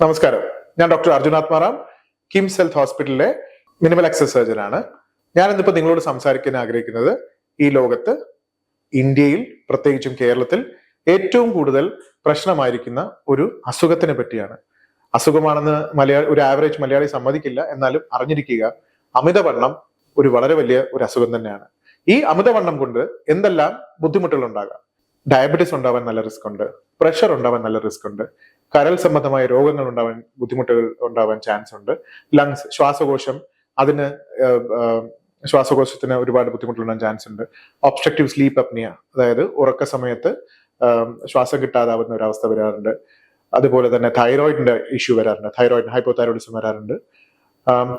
നമസ്കാരം, ഞാൻ doctor Arjun Atmaram, KIMS health ഹോസ്പിറ്റലിലെ മിനിമൽ ആക്സസ് സർജൻ ആണ്. ഞാൻ ഇന്നിപ്പോൾ നിങ്ങളോട് സംസാരിക്കാൻ ആഗ്രഹിക്കുന്നത് ഈ ലോകത്ത്, ഇന്ത്യയിൽ, പ്രത്യേകിച്ചും കേരളത്തിൽ ഏറ്റവും കൂടുതൽ പ്രശ്നമായിരിക്കുന്ന ഒരു അസുഖത്തിനെ പറ്റിയാണ്. അസുഖമാണെന്ന് ഒരു ആവറേജ് മലയാളി സമ്മതിക്കില്ല, എന്നാലും അറിഞ്ഞിരിക്കുക, അമിതവണ്ണം ഒരു വളരെ വലിയ ഒരു അസുഖം തന്നെയാണ്. ഈ അമിതവണ്ണം കൊണ്ട് എന്തെല്ലാം ബുദ്ധിമുട്ടുകൾ ഉണ്ടാകാം. ഡയബറ്റീസ് ഉണ്ടാവാൻ നല്ല റിസ്ക് ഉണ്ട്, പ്രഷർ ഉണ്ടാവാൻ നല്ല റിസ്ക് ഉണ്ട്, കരൾ സംബന്ധമായ രോഗങ്ങൾ ഉണ്ടാവാൻ, ബുദ്ധിമുട്ടുകൾ ഉണ്ടാവാൻ ചാൻസ് ഉണ്ട്, ലങ്സ്, ശ്വാസകോശം, അതിന് ശ്വാസകോശത്തിന് ഒരുപാട് ബുദ്ധിമുട്ടുണ്ടാകാൻ ചാൻസ് ഉണ്ട്, ഒബ്സ്ട്രക്റ്റീവ് സ്ലീപ്പ് അപ്നിയ, അതായത് ഉറക്ക സമയത്ത് ശ്വാസം കിട്ടാതാവുന്ന ഒരു അവസ്ഥ വരാറുണ്ട്. അതുപോലെ തന്നെ തൈറോയിഡിന്റെ ഇഷ്യൂ വരാറുണ്ട്, തൈറോയിഡ് ഹൈപ്പോതൈറോയിഡിസം വരാറുണ്ട്.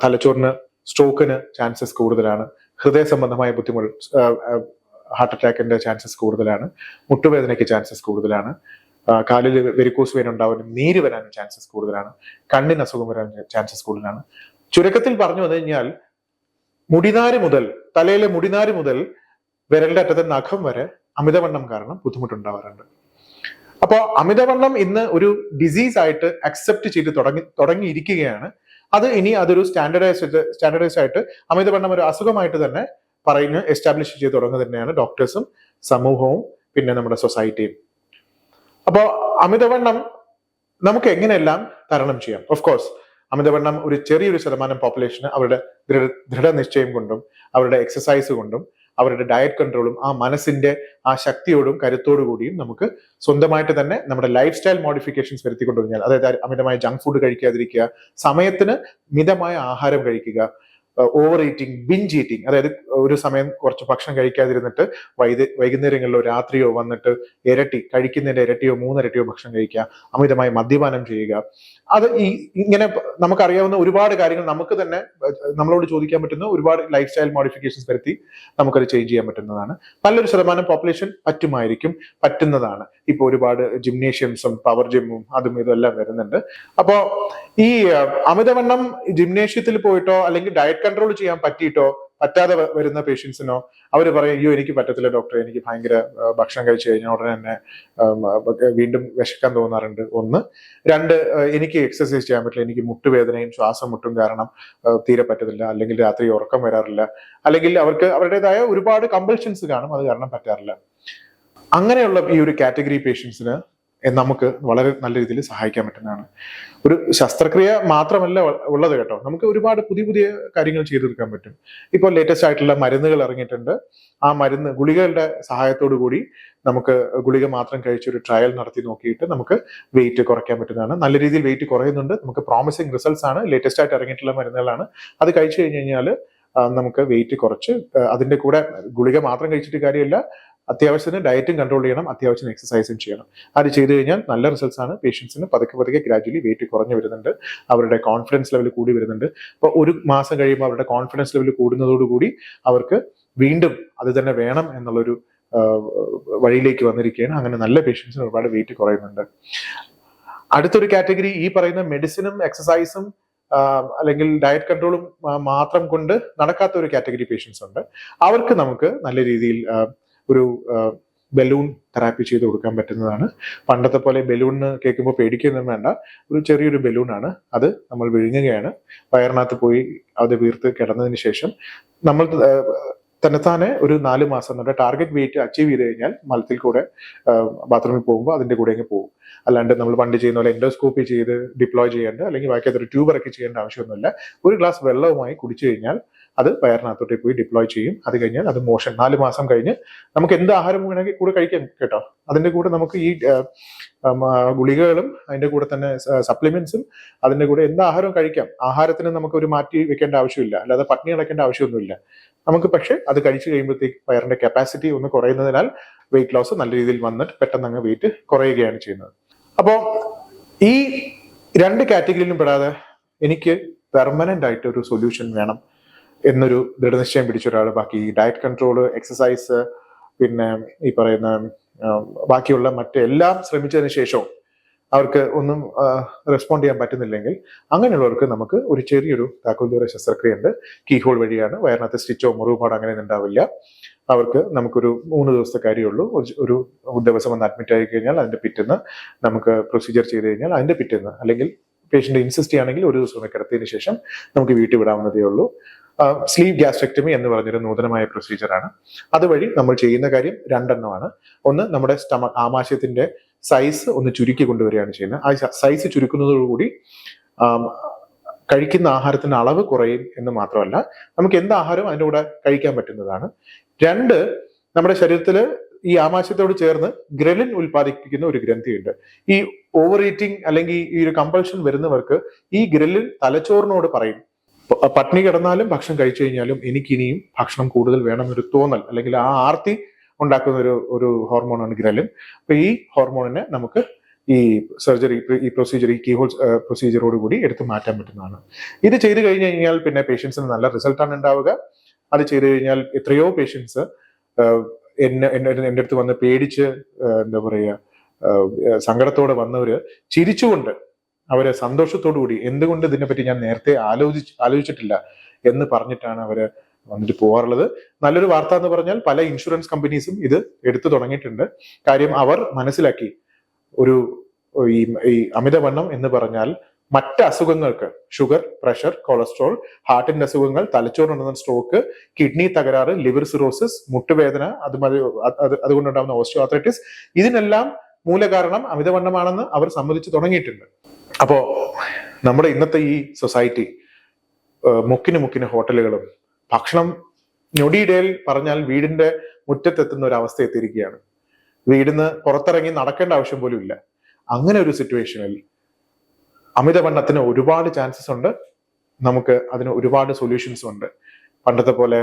തലച്ചോറിന് സ്ട്രോക്കിന് ചാൻസസ് കൂടുതലാണ്, ഹൃദയ സംബന്ധമായ ബുദ്ധിമുട്ട്, ഹാർട്ട് അറ്റാക്കിന്റെ ചാൻസസ് കൂടുതലാണ്, മുട്ടുവേദനയ്ക്ക് ചാൻസസ് കൂടുതലാണ്, കാലിൽ വെരിക്കോസ് വെയിൻ ഉണ്ടാവാനും നീര് വരാനും ചാൻസസ് കൂടുതലാണ്, കണ്ണിന് അസുഖം വരാൻ ചാൻസസ് കൂടുതലാണ്. ചുരുക്കത്തിൽ പറഞ്ഞു വന്നു കഴിഞ്ഞാൽ മുടിനാര് മുതൽ, തലയിലെ മുടിനാര് മുതൽ വിരലിന്റെ അറ്റത്തെ നഖം വരെ അമിതവണ്ണം കാരണം ബുദ്ധിമുട്ടുണ്ടാവാറുണ്ട്. അപ്പോ അമിതവണ്ണം ഇന്ന് ഒരു ഡിസീസ് ആയിട്ട് അക്സെപ്റ്റ് ചെയ്ത് തുടങ്ങിയിരിക്കുകയാണ്. അത് ഇനി അതൊരു സ്റ്റാൻഡർഡൈസ്ഡ് ആയിട്ട് അമിതവണ്ണം ഒരു അസുഖമായിട്ട് തന്നെ എസ്റ്റാബ്ലിഷ് ചെയ്ത് തുടങ്ങുക തന്നെയാണ് ഡോക്ടേഴ്സും സമൂഹവും പിന്നെ നമ്മുടെ സൊസൈറ്റിയും. അപ്പോ അമിതവണ്ണം നമുക്ക് എങ്ങനെയെല്ലാം തരണം ചെയ്യാം? ഓഫ് കോഴ്സ്, അമിതവണ്ണം ഒരു ചെറിയൊരു ശതമാനം പോപ്പുലേഷന് അവരുടെ ദൃഢനിശ്ചയം കൊണ്ടും അവരുടെ എക്സസൈസ് കൊണ്ടും അവരുടെ ഡയറ്റ് കൺട്രോളും ആ മനസ്സിന്റെ ആ ശക്തിയോടും കരുത്തോടു കൂടിയും നമുക്ക് സ്വന്തമായിട്ട് തന്നെ നമ്മുടെ ലൈഫ് സ്റ്റൈൽ മോഡിഫിക്കേഷൻസ് വരുത്തിക്കൊണ്ടു കഴിഞ്ഞാൽ, അതായത് അമിതമായ ജങ്ക് ഫുഡ് കഴിക്കാതിരിക്കുക, സമയത്തിന് മിതമായ ആഹാരം കഴിക്കുക, ഓവർ ഈറ്റിംഗ്, ബിഞ്ച് ഈറ്റിംഗ്, അതായത് ഒരു സമയം കുറച്ച് ഭക്ഷണം കഴിക്കാതിരുന്നിട്ട് വൈകുന്നേരങ്ങളിലോ രാത്രിയോ വന്നിട്ട് കഴിക്കുന്നതിന്റെ ഇരട്ടിയോ മൂന്നിരട്ടിയോ ഭക്ഷണം കഴിക്കുക, അമിതമായി മദ്യപാനം ചെയ്യുക. അത് ഇങ്ങനെ നമുക്കറിയാവുന്ന ഒരുപാട് കാര്യങ്ങൾ, നമുക്ക് തന്നെ നമ്മളോട് ചോദിക്കാൻ പറ്റുന്ന ഒരുപാട് ലൈഫ് സ്റ്റൈൽ മോഡിഫിക്കേഷൻസ് വരുത്തി നമുക്കത് ചേഞ്ച് ചെയ്യാൻ പറ്റുന്നതാണ്. നല്ലൊരു ശതമാനം പോപ്പുലേഷൻ പറ്റുന്നതാണ്. ഇപ്പൊ ഒരുപാട് ജിംനേഷ്യംസും പവർ ജിമ്മും അതും ഇതെല്ലാം വരുന്നുണ്ട്. അപ്പോ ഈ അമിതവണ്ണം ജിംനേഷ്യത്തിൽ പോയിട്ടോ അല്ലെങ്കിൽ ഡയറ്റ് കൺട്രോൾ ചെയ്യാൻ പറ്റാതെ വരുന്ന പേഷ്യൻസിനോ അവർ പറയും, അയ്യോ എനിക്ക് പറ്റത്തില്ല ഡോക്ടറെ, എനിക്ക് ഭയങ്കര ഭക്ഷണം കഴിച്ചു കഴിഞ്ഞാൽ ഉടനെ തന്നെ വീണ്ടും വിശക്കാൻ തോന്നാറുണ്ട്. ഒന്ന്. രണ്ട്, എനിക്ക് എക്സസൈസ് ചെയ്യാൻ പറ്റില്ല, എനിക്ക് മുട്ടുവേദനയും ശ്വാസം മുട്ടും കാരണം തീരെ പറ്റത്തില്ല, അല്ലെങ്കിൽ രാത്രി ഉറക്കം വരാറില്ല, അല്ലെങ്കിൽ അവർക്ക് അവരുടേതായ ഒരുപാട് കമ്പൽഷൻസ് കാണും, അത് കാരണം പറ്റാറില്ല. അങ്ങനെയുള്ള ഈ ഒരു കാറ്റഗറി പേഷ്യൻസിന് നമുക്ക് വളരെ നല്ല രീതിയിൽ സഹായിക്കാൻ പറ്റുന്നതാണ്. ഒരു ശസ്ത്രക്രിയ മാത്രമല്ല ഉള്ളത് കേട്ടോ, നമുക്ക് ഒരുപാട് പുതിയ കാര്യങ്ങൾ ചെയ്തെടുക്കാൻ പറ്റും. ഇപ്പോൾ ലേറ്റസ്റ്റ് ആയിട്ടുള്ള മരുന്നുകൾ ഇറങ്ങിയിട്ടുണ്ട്. ആ ഗുളികകളുടെ സഹായത്തോടു കൂടി നമുക്ക് ഗുളിക മാത്രം കഴിച്ച് ഒരു ട്രയൽ നടത്തി നോക്കിയിട്ട് നമുക്ക് വെയിറ്റ് കുറയ്ക്കാൻ പറ്റുന്നതാണ്. നല്ല രീതിയിൽ വെയിറ്റ് കുറയുന്നുണ്ട്, നമുക്ക് പ്രോമിസിങ് റിസൾട്ട്സ് ആണ്. ലേറ്റസ്റ്റ് ആയിട്ട് ഇറങ്ങിയിട്ടുള്ള മരുന്നുകളാണ്. അത് കഴിച്ചു കഴിഞ്ഞാൽ നമുക്ക് വെയിറ്റ് കുറച്ച്, അതിന്റെ കൂടെ ഗുളിക മാത്രം കഴിച്ചിട്ട് കാര്യമില്ല, അത്യാവശ്യത്തിന് ഡയറ്റും കൺട്രോൾ ചെയ്യണം, അത്യാവശ്യം എക്സസൈസും ചെയ്യണം. അത് ചെയ്തു കഴിഞ്ഞാൽ നല്ല റിസൾട്ട്സ് ആണ്. പേഷ്യൻസിന് പതുക്കെ ഗ്രാജുവലി വെയിറ്റ് കുറഞ്ഞു വരുന്നുണ്ട്, അവരുടെ കോൺഫിഡൻസ് ലെവൽ കൂടി വരുന്നുണ്ട്. അപ്പോൾ ഒരു മാസം കഴിയുമ്പോൾ അവരുടെ കോൺഫിഡൻസ് ലെവൽ കൂടുന്നതോടുകൂടി അവർക്ക് വീണ്ടും അത് തന്നെ വേണം എന്നുള്ളൊരു വഴിയിലേക്ക് വന്നിരിക്കുകയാണ്. അങ്ങനെ നല്ല പേഷ്യൻസിന് ഒരുപാട് വെയിറ്റ് കുറയുന്നുണ്ട്. അടുത്തൊരു കാറ്റഗറി ഈ പറയുന്ന മെഡിസിനും എക്സസൈസും അല്ലെങ്കിൽ ഡയറ്റ് കൺട്രോളും മാത്രം കൊണ്ട് നടക്കാത്ത ഒരു കാറ്റഗറി പേഷ്യൻസ് ഉണ്ട്. അവർക്ക് നമുക്ക് നല്ല രീതിയിൽ ഒരു ബലൂൺ തെറാപ്പി ചെയ്ത് കൊടുക്കാൻ പറ്റുന്നതാണ്. പണ്ടത്തെ പോലെ ബലൂണിന് കേൾക്കുമ്പോൾ പേടിക്കൊന്നും വേണ്ട, ഒരു ചെറിയൊരു ബലൂണാണ്. അത് നമ്മൾ വിഴുങ്ങുകയാണ്, വയറിനകത്ത് പോയി അത് വീർത്ത് കിടന്നതിന് ശേഷം നമ്മൾ തന്നെത്താനെ ഒരു 4 മാസം നമ്മുടെ ടാർഗറ്റ് വെയിറ്റ് അച്ചീവ് ചെയ്ത് കഴിഞ്ഞാൽ മലത്തിൽ കൂടെ ബാത്റൂമിൽ പോകുമ്പോൾ അതിന്റെ കൂടെ അങ്ങ് പോകും. അല്ലാണ്ട് നമ്മൾ പണ്ട് ചെയ്യുന്ന പോലെ എൻഡോസ്കോപ്പി ചെയ്ത് ഡിപ്ലോയ് ചെയ്യേണ്ട, അല്ലെങ്കിൽ ബാക്കിയതൊരു ട്യൂബ് ഇറക്കി ചെയ്യേണ്ട ആവശ്യമൊന്നുമില്ല. ഒരു ഗ്ലാസ് വെള്ളവുമായി കുടിച്ചു കഴിഞ്ഞാൽ അത് വയറിനകത്തോട്ടേക്ക് പോയി ഡിപ്ലോയ് ചെയ്യും. അത് കഴിഞ്ഞാൽ അത് മോഷൻ 4 മാസം കഴിഞ്ഞ് നമുക്ക് എന്ത് ആഹാരം വേണമെങ്കിൽ കൂടെ കഴിക്കാം കേട്ടോ. അതിന്റെ കൂടെ നമുക്ക് ഈ ഗുളികകളും അതിന്റെ കൂടെ തന്നെ സപ്ലിമെന്റ്സും അതിന്റെ കൂടെ എന്ത് ആഹാരവും കഴിക്കാം. ആഹാരത്തിന് നമുക്ക് ഒരു മാറ്റി വെക്കേണ്ട ആവശ്യമില്ല, അല്ലാതെ പട്ടിണി കിടക്കേണ്ട ആവശ്യമൊന്നുമില്ല നമുക്ക്. പക്ഷെ അത് കഴിച്ചു കഴിയുമ്പോഴത്തേക്ക് വയറിന്റെ കപ്പാസിറ്റി ഒന്ന് കുറയുന്നതിനാൽ വെയിറ്റ് ലോസ് നല്ല രീതിയിൽ വന്നിട്ട് പെട്ടെന്ന് അങ്ങ് വെയിറ്റ് കുറയുകയാണ് ചെയ്യുന്നത്. അപ്പോൾ ഈ 2 കാറ്റഗറിയിലും പെടാതെ എനിക്ക് പെർമനന്റ് ആയിട്ട് ഒരു സൊല്യൂഷൻ വേണം എന്നൊരു ദൃഢനിശ്ചയം പിടിച്ച ഒരാൾ, ബാക്കി ഡയറ്റ് കൺട്രോള്, എക്സസൈസ്, പിന്നെ ഈ പറയുന്ന ബാക്കിയുള്ള മറ്റെല്ലാം ശ്രമിച്ചതിന് ശേഷവും അവർക്ക് ഒന്നും റെസ്പോണ്ട് ചെയ്യാൻ പറ്റുന്നില്ലെങ്കിൽ അങ്ങനെയുള്ളവർക്ക് നമുക്ക് ഒരു ചെറിയൊരു താക്കോൽദ്വാര ശസ്ത്രക്രിയ ഉണ്ട്. കീഹോൾ വഴിയാണ്, വയറിനകത്ത് സ്റ്റിച്ചോ മുറിവുപാടോ അങ്ങനെ ഉണ്ടാവില്ല. അവർക്ക് നമുക്കൊരു 3 ദിവസത്തെ കാര്യമുള്ളൂ. ഒരു ദിവസം വന്ന് അഡ്മിറ്റ് ആയി കഴിഞ്ഞാൽ അതിന്റെ പിറ്റേന്ന് നമുക്ക് പ്രൊസീജിയർ ചെയ്ത് കഴിഞ്ഞാൽ അതിന്റെ പിറ്റേന്ന്, അല്ലെങ്കിൽ പേഷ്യന്റ് ഇൻസിസ്റ്റ് ചെയ്യുകയാണെങ്കിൽ ഒരു ദിവസം കിടത്തിയതിനു ശേഷം നമുക്ക് വീട്ടിൽ വിടാവുന്നതേ ഉള്ളൂ. സ്ലീവ് ഗ്യാസ്ട്രെക്ടമി എന്ന് പറഞ്ഞൊരു നൂതനമായ പ്രൊസീജിയറാണ്. അതുവഴി നമ്മൾ ചെയ്യുന്ന കാര്യം രണ്ടെണ്ണമാണ്. ഒന്ന്, നമ്മുടെ ആമാശയത്തിന്റെ സൈസ് ഒന്ന് ചുരുക്കി കൊണ്ടുവരികയാണ് ചെയ്യുന്നത്. ആ സൈസ് ചുരുക്കുന്നതോടുകൂടി കഴിക്കുന്ന ആഹാരത്തിന്റെ അളവ് കുറയും എന്ന് മാത്രമല്ല, നമുക്ക് എന്ത് ആഹാരവും അതിൻ്റെ കൂടെ കഴിക്കാൻ പറ്റുന്നതാണ്. രണ്ട്, നമ്മുടെ ശരീരത്തില് ഈ ആമാശയത്തോട് ചേർന്ന് ഗ്രലിൻ ഉൽപ്പാദിപ്പിക്കുന്ന ഒരു ഗ്രന്ഥിയുണ്ട്. ഈ ഓവർ ഈറ്റിംഗ് അല്ലെങ്കിൽ ഈ ഒരു കമ്പൾഷൻ വരുന്നവർക്ക് ഈ ഗ്രലിൻ തലച്ചോറിനോട് പറയും, പട്ടിണി കിടന്നാലും ഭക്ഷണം കഴിച്ചു കഴിഞ്ഞാലും എനിക്കിനിയും ഭക്ഷണം കൂടുതൽ വേണമെന്നൊരു തോന്നൽ അല്ലെങ്കിൽ ആ ആർത്തി ഉണ്ടാക്കുന്ന ഒരു ഹോർമോണാണ് ഗ്രലിൻ. അപ്പൊ ഈ ഹോർമോണിനെ നമുക്ക് ഈ സർജറി, ഈ പ്രൊസീജിയർ, ഈ കീഹോൾ പ്രൊസീജിയറോട് കൂടി എടുത്തു മാറ്റാൻ പറ്റുന്നതാണ്. ഇത് ചെയ്തു കഴിഞ്ഞു കഴിഞ്ഞാൽ പിന്നെ പേഷ്യൻസിന് നല്ല റിസൾട്ടാണ് ഉണ്ടാവുക. അത് ചെയ്തു കഴിഞ്ഞാൽ എത്രയോ പേഷ്യൻസ് എൻ്റെ അടുത്ത് വന്ന് പേടിച്ച് എന്താ പറയുക, സങ്കടത്തോടെ വന്നവര് ചിരിച്ചുകൊണ്ട് അവര് സന്തോഷത്തോടു കൂടി എന്തുകൊണ്ട് ഇതിനെപ്പറ്റി ഞാൻ നേരത്തെ ആലോചിച്ചിട്ടില്ല എന്ന് പറഞ്ഞിട്ടാണ് അവര് വന്നിട്ട് പോകാറുള്ളത്. നല്ലൊരു വാർത്ത എന്ന് പറഞ്ഞാൽ പല ഇൻഷുറൻസ് കമ്പനീസും ഇത് എടുത്തു തുടങ്ങിയിട്ടുണ്ട്. കാര്യം അവർ മനസ്സിലാക്കി ഈ അമിതവണ്ണം എന്ന് പറഞ്ഞാൽ മറ്റ് അസുഖങ്ങൾക്ക്, ഷുഗർ, പ്രഷർ, കൊളസ്ട്രോൾ, ഹാർട്ടിന്റെ അസുഖങ്ങൾ, തലച്ചോറിനുണ്ടാകുന്ന സ്ട്രോക്ക്, കിഡ്നി തകരാറ്, ലിവർ സിറോസിസ്, മുട്ടുവേദന, അതുകൊണ്ടുണ്ടാകുന്ന ഓസ്റ്റിയോആർത്രൈറ്റിസ്, ഇതിനെല്ലാം മൂലകാരണം അമിതവണ്ണമാണെന്ന് അവർ സമ്മതിച്ചു തുടങ്ങിയിട്ടുണ്ട്. അപ്പോ നമ്മുടെ ഇന്നത്തെ ഈ സൊസൈറ്റി മുക്കിന് ഹോട്ടലുകളും ഭക്ഷണം ഞൊടിയിടയിൽ പറഞ്ഞാൽ വീടിന്റെ മുറ്റത്തെത്തുന്ന ഒരു അവസ്ഥ എത്തിയിരിക്കുകയാണ്. വീടിന്ന് പുറത്തിറങ്ങി നടക്കേണ്ട ആവശ്യം പോലും ഇല്ല. അങ്ങനെ ഒരു സിറ്റുവേഷനിൽ അമിതവണ്ണത്തിന് ഒരുപാട് ചാൻസസ് ഉണ്ട്. നമുക്ക് അതിന് ഒരുപാട് സൊല്യൂഷൻസും ഉണ്ട്. പണ്ടത്തെ പോലെ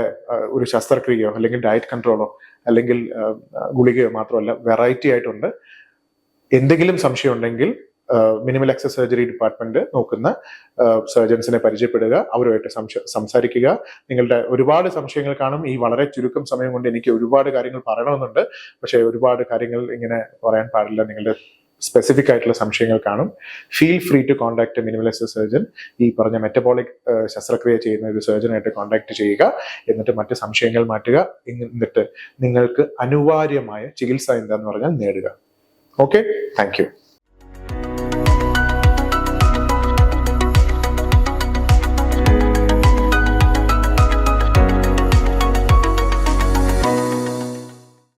ഒരു ശസ്ത്രക്രിയയോ അല്ലെങ്കിൽ ഡയറ്റ് കൺട്രോളോ അല്ലെങ്കിൽ ഗുളികയോ മാത്രമല്ല, വെറൈറ്റി ആയിട്ടുണ്ട്. എന്തെങ്കിലും സംശയം ഉണ്ടെങ്കിൽ മിനിമൽ ആക്സസ് സർജറി ഡിപ്പാർട്ട്മെന്റ് നോക്കുന്ന സർജൻസിനെ പരിചയപ്പെടുക, അവരുമായിട്ട് സംസാരിക്കുക. നിങ്ങളുടെ ഒരുപാട് സംശയങ്ങൾ കാണും. ഈ വളരെ ചുരുക്കം സമയം കൊണ്ട് എനിക്ക് ഒരുപാട് കാര്യങ്ങൾ പറയണമെന്നുണ്ട്, പക്ഷെ ഒരുപാട് കാര്യങ്ങൾ ഇങ്ങനെ പറയാൻ പാടില്ല. നിങ്ങളുടെ സ്പെസിഫിക് ആയിട്ടുള്ള സംശയങ്ങൾ കാണും. Feel free to contact minimal access surgeon. ഈ പറഞ്ഞ മെറ്റബോളിക് ശസ്ത്രക്രിയ ചെയ്യുന്ന ഒരു സർജനായിട്ട് കോൺടാക്ട് ചെയ്യുക. എന്നിട്ട് മറ്റ് സംശയങ്ങൾ മാറ്റുക. എന്നിട്ട് നിങ്ങൾക്ക് അനിവാര്യമായ ചികിത്സ എന്താന്ന് പറഞ്ഞാൽ നേടുക. Okay, thank you.